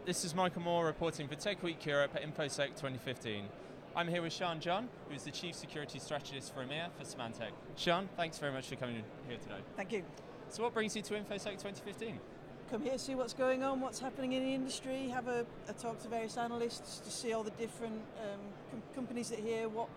This is Michael Moore reporting for TechWeekEurope at InfoSec 2015. I'm here with Sian, who is the Chief Security Strategist for EMEA for Symantec. Sian, thanks very much for coming here today. Thank you. So what brings you to InfoSec 2015? Come here, see what's going on, what's happening in the industry, have a talk to various analysts to see all the different companies that are here, what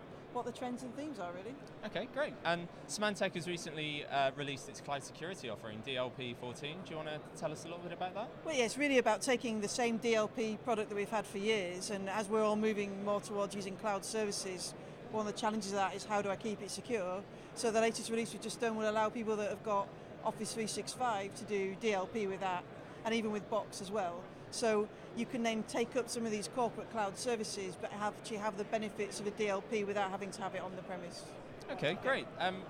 the trends and themes are really. Okay, great. And Symantec has recently released its cloud security offering, DLP 14. Do you want to tell us a little bit about that? Well, yeah, it's really about taking the same DLP product that we've had for years, and as we're all moving more towards using cloud services, one of the challenges of that is how do I keep it secure? So the latest release we've just done will allow people that have got Office 365 to do DLP with that, and even with Box as well. So you can then take up some of these corporate cloud services but actually have the benefits of a DLP without having to have it on the premise. Okay, great.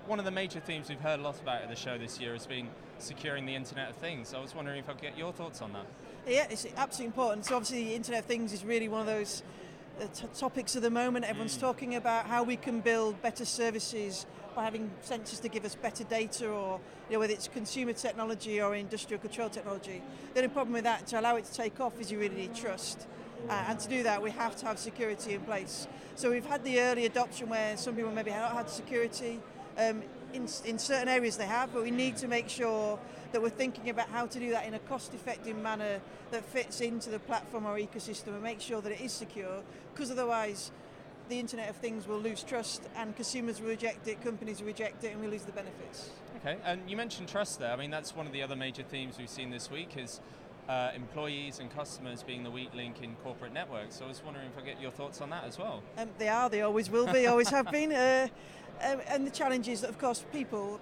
One of the major themes we've heard a lot about at the show this year has been securing the Internet of Things. I was wondering if I could get your thoughts on that. Yeah, it's absolutely important. So obviously the Internet of Things is really one of those topics of the moment. Everyone's talking about how we can build better services by having sensors to give us better data, or whether it's consumer technology or industrial control technology. The only problem with that, to allow it to take off, is you really need trust. And to do that, we have to have security in place. So we've had the early adoption where some people maybe have not had security. In certain areas they have, but we need to make sure that we're thinking about how to do that in a cost-effective manner that fits into the platform or ecosystem and make sure that it is secure, because otherwise the Internet of Things will lose trust and consumers will reject it, companies will reject it, and we lose the benefits. Okay, and you mentioned trust there. I mean, that's one of the other major themes we've seen this week is employees and customers being the weak link in corporate networks. So I was wondering if I get your thoughts on that as well. They always will be, always have been. And the challenge is that, of course, people,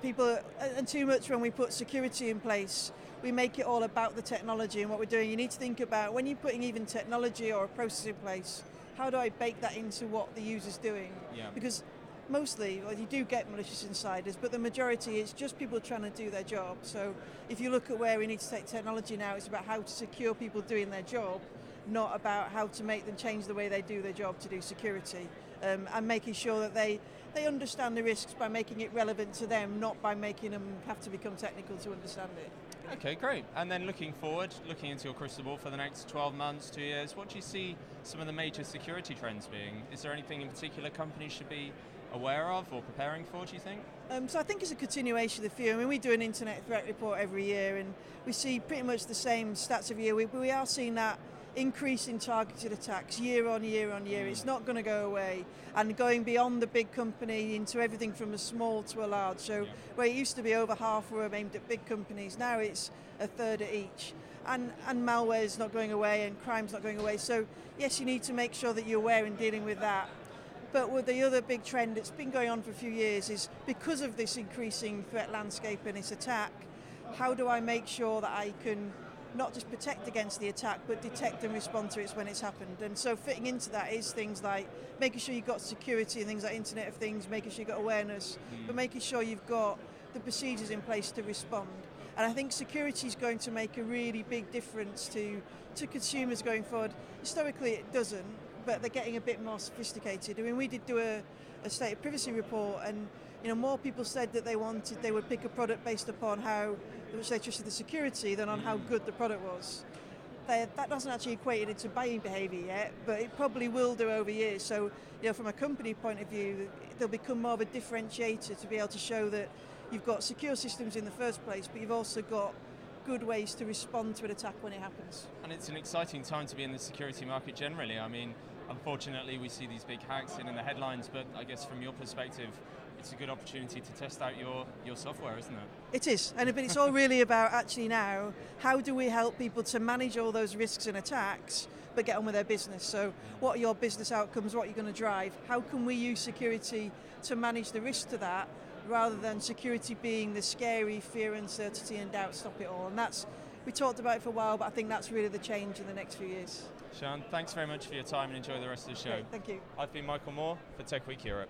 and too much when we put security in place, we make it all about the technology and what we're doing. You need to think about, when you're putting even technology or a process in place, how do I bake that into what the user's doing? Yeah. Because mostly, you do get malicious insiders, but the majority is just people trying to do their job. So if you look at where we need to take technology now, it's about how to secure people doing their job, not about how to make them change the way they do their job to do security. And making sure that they understand the risks by making it relevant to them, not by making them have to become technical to understand it. Okay, great. And then looking forward, looking into your crystal ball for the next 12 months, 2 years, what do you see some of the major security trends being? Is there anything in particular companies should be aware of or preparing for, do you think? So I think it's a continuation of the few. I mean, we do an internet threat report every year and we see pretty much the same stats every year. We are seeing that increase in targeted attacks year on year on year. It's not going to go away, and going beyond the big company into everything from a small to a large. So where it used to be over half were aimed at big companies, now it's a third at each. And malware is not going away and crime's not going away. So yes, you need to make sure that you're aware in dealing with that. But with the other big trend that's been going on for a few years is, because of this increasing threat landscape and this attack, how do I make sure that I can not just protect against the attack, but detect and respond to it when it's happened? And so fitting into that is things like making sure you've got security and things like Internet of Things, making sure you've got awareness, but making sure you've got the procedures in place to respond. And I think security is going to make a really big difference to consumers going forward. Historically it doesn't, but they're getting a bit more sophisticated. I mean, we did do a state of privacy report, and more people said that they would pick a product based upon how much they trusted the security than on how good the product was. That doesn't actually equate into buying behaviour yet, but it probably will do over years. So, from a company point of view, they'll become more of a differentiator to be able to show that you've got secure systems in the first place, but you've also got good ways to respond to an attack when it happens. And it's an exciting time to be in the security market generally. I mean, unfortunately we see these big hacks in the headlines, but I guess from your perspective, it's a good opportunity to test out your software, isn't it? It is, but it's all really about actually now, how do we help people to manage all those risks and attacks, but get on with their business? So what are your business outcomes, what are you going to drive? How can we use security to manage the risk to that, rather than security being the scary fear, uncertainty and doubt, stop it all? And we talked about it for a while, but I think that's really the change in the next few years. Sian, thanks very much for your time and enjoy the rest of the show. Great, thank you. I've been Michael Moore for TechWeekEurope.